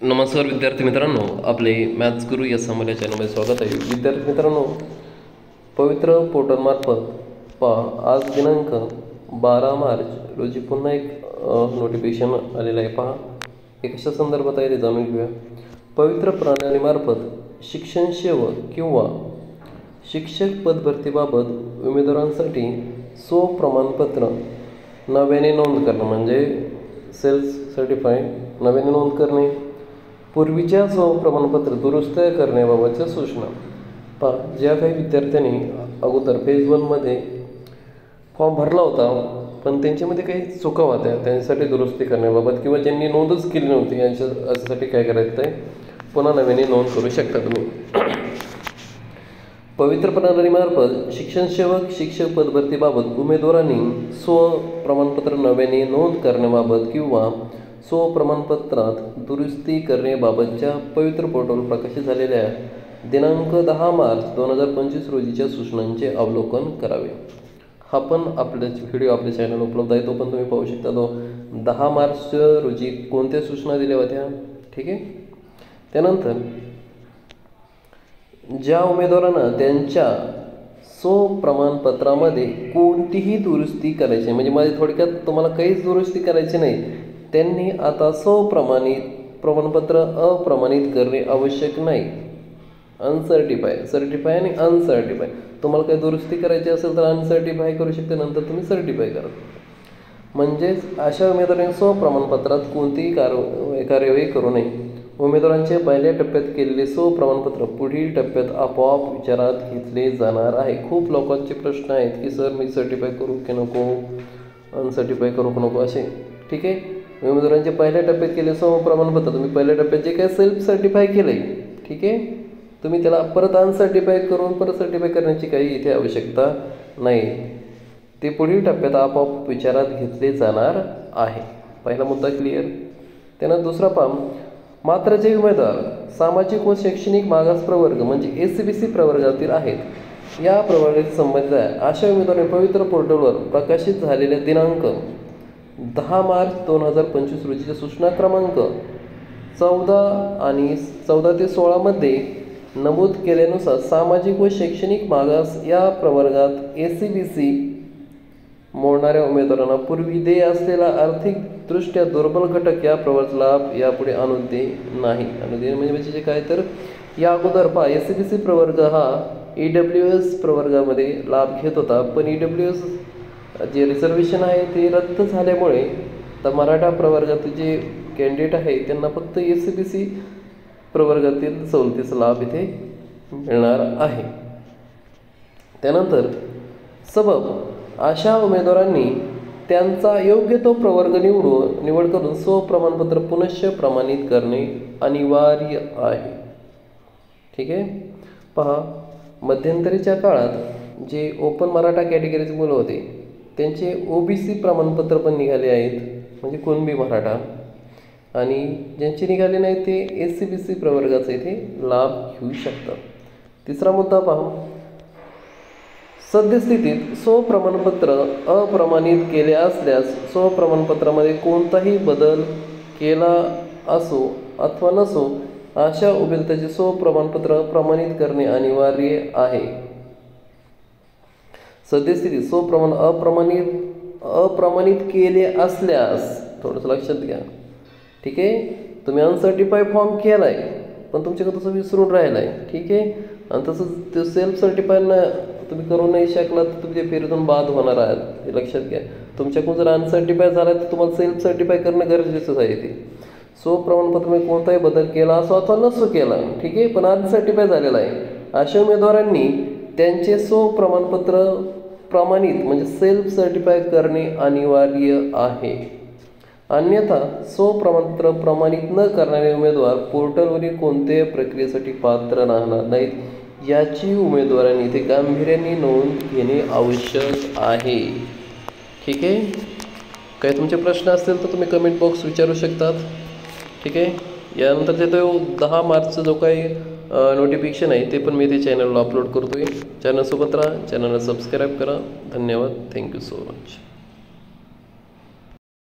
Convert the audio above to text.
नमस्कार विद्यार्थी मित्रांनो, आपले मॅथ्स गुरु या समाल्या चॅनलमध्ये स्वागत आहे. विद्यार्थी मित्रांनो, पवित्र पोर्टलमार्फत पहा आज दिनांक 12 मार्च रोजी पुन्हा एक नोटिफिकेशन आलेलं आहे. पहा हे कशा संदर्भात आहे ते जाणून घेऊया. पवित्र प्रणालीमार्फत शिक्षण सेवक किंवा शिक्षक पदभरतीबाबत उमेदवारांसाठी प्रमाणपत्र नव्याने नोंद करणं म्हणजे सेल्फ सर्टिफाईड नव्याने नोंद करणे, पूर्वीच्या प्रमाणपत्र दुरुस्त करण्याबाबतच्या सूचना. पहा ज्या काही विद्यार्थ्यांनी अगोदर फेज 1मध्ये फॉर्म भरला होता पण त्यांच्यामध्ये काही चुका होत्या, त्यांच्यासाठी दुरुस्ती करण्याबाबत किंवा ज्यांनी नोंदच केली नव्हती यांच्यासाठी काय करायचं आहे, पुन्हा नव्याने नोंद करू शकता तुम्ही. पवित्र प्रणालीमार्फत शिक्षण सेवक शिक्षक पदभरतीबाबत उमेदवारांनी प्रमाणपत्र नव्याने नोंद करण्याबाबत किंवा प्रमाणपत्रात दुरुस्ती करण्याबाबतच्या पवित्र पोर्टलवर प्रकाशित झालेल्या दिनांक 10 मार्च 2025 रोजीच्या सूचनांचे अवलोकन करावे. हा पण आपल्या व्हिडिओ आपल्या चॅनल उपलब्ध आहे, तो पण तुम्ही पाहू शकता. तो 10 मार्च रोजी कोणत्या सूचना दिल्या होत्या, ठीक आहे. त्यानंतर ज्या उमेदवारांना त्यांच्या प्रमाणपत्रामध्ये कोणतीही दुरुस्ती करायची म्हणजे माझी थोडक्यात तुम्हाला काहीच दुरुस्ती करायची नाही, त्यांनी आता प्रमाणपत्र अप्रमाणित करणे आवश्यक नाही. सर्टिफाय आणि अनसर्टिफाय. तुम्हाला काही दुरुस्ती करायची असेल तर अनसर्टिफाय करू शकते, नंतर तुम्ही सर्टिफाय करा. म्हणजेच अशा उमेदवारांनी प्रमाणपत्रात कोणतीही कार्यवाही करू नये. उमेदवारांचे पहिल्या टप्प्यात केलेले प्रमाणपत्र पुढील टप्प्यात आपोआप विचारात घेतले जाणार आहे. खूप लोकांचे प्रश्न आहेत की सर मी सर्टिफाय करू की नको, अनसर्टिफाय करू की नको असे, ठीक आहे. उमेदवारांचे पहिल्या टप्प्यात केले प्रमाणपत्र तुम्ही पहिल्या टप्प्यात जे काही सेल्फ सर्टिफाय केलं आहे, ठीक आहे, तुम्ही त्याला परत अनसर्टिफाय करून परत सर्टिफाय करण्याची काही इथे आवश्यकता नाही. ते पुढील टप्प्यात आपोआप विचारात घेतले जाणार आहे. पहिला मुद्दा क्लिअर. त्यानंतर दुसरा मात्र जे उमेदवार सामाजिक व शैक्षणिक मागास प्रवर्ग म्हणजे SCBC प्रवर्गातील आहेत, या प्रवर्गाशी संबंधित आहे अशा उमेदवारांनी पवित्र पोर्टलवर प्रकाशित झालेल्या दिनांक 10 मार्च 2025 रोजीच्या सूचना क्रमांक 14 ते 16 मध्ये नमूद केल्यानुसार सामाजिक व शैक्षणिक मागास या प्रवर्गात SCBC मोडणाऱ्या उमेदवारांना पूर्वी देय असलेला आर्थिकदृष्ट्या दुर्बल घटक या प्रवर्गाचा लाभ यापुढे अनुदेय नाही. अनुदेय म्हणजे काय तर या अगोदर SCBC प्रवर्ग हा EWS प्रवर्गामध्ये लाभ घेत होता, पण EWS जे रिझर्वेशन आहे ते रद्द झाल्यामुळे तर मराठा प्रवर्गातील जे कॅन्डिडेट आहे त्यांना फक्त SCBC प्रवर्गातील सवलतीचा लाभ इथे मिळणार आहे. त्यानंतर अशा उमेदवारांनी त्यांचा योग्य तो प्रवर्ग निवड करून प्रमाणपत्र पुनश्च प्रमाणित करणे अनिवार्य आहे, ठीक आहे. पहा मध्यंतरीच्या काळात जे ओपन मराठा कॅटेगरीचे मुलं होते त्यांचे OBC प्रमाणपत्र पण निघाले आहेत, म्हणजे कुणबी मराठा, आणि ज्यांचे निघाले नाही ते SCBC प्रवर्गाचा इथे लाभ घेऊ शकतात. तिसरा मुद्दा पहा, सद्यस्थितीत प्रमाणपत्र अप्रमाणित केले असल्यास प्रमाणपत्रामध्ये कोणताही बदल केला असो अथवा नसो अशा उमेदवाराचे प्रमाणपत्र प्रमाणित करणे अनिवार्य आहे. सद्यस्थितीत अप्रमाणित केले असल्यास थोडंसं लक्षात घ्या, ठीक आहे. तुम्ही अनसर्टिफाय फॉर्म केला आहे पण तुमच्याकडे तसं विसरून राहिला आहे, ठीक आहे. आणि तसंच ते सेल्फ सर्टिफाय तुम्ही करू नाही शकला तर तुम्ही ते फेरीतून बाद होणार आहात, हे लक्षात घ्या. तुमच्याकडून जर अनसर्टिफाय झाला तर तुम्हाला सेल्फ सर्टिफाय करणं गरजेचंच आहे. ते प्रमाणपत्रामध्ये कोणताही बदल केला असो अथवा नसो केला, ठीक आहे, पण अनसर्टिफाय झालेला आहे अशा उमेदवारांनी त्यांचे प्रमाणपत्र प्रमाणित म्हणजे सेल्फ सर्टिफाय करणे अनिवार्य आहे. अन्यथा प्रमाणपत्र प्रमाणित न करणारे उमेदवार पोर्टलवरील कोणत्याही प्रक्रियेसाठी पात्र राहणार नाहीत, याची उमेदवारांनी इथे गांभीर्याने नोंद घेणे आवश्यक आहे, ठीक आहे. काही तुमचे प्रश्न असतील तर तुम्ही कमेंट बॉक्स विचारू शकतात, ठीक आहे. यानंतर तो 10 मार्चचा जो काही नोटिफिकेशन आहे ते पण मी ते चॅनलला अपलोड करतो आहे. चॅनलसोबत राहा, चॅनलला सबस्क्राईब करा. धन्यवाद. Thank you so much.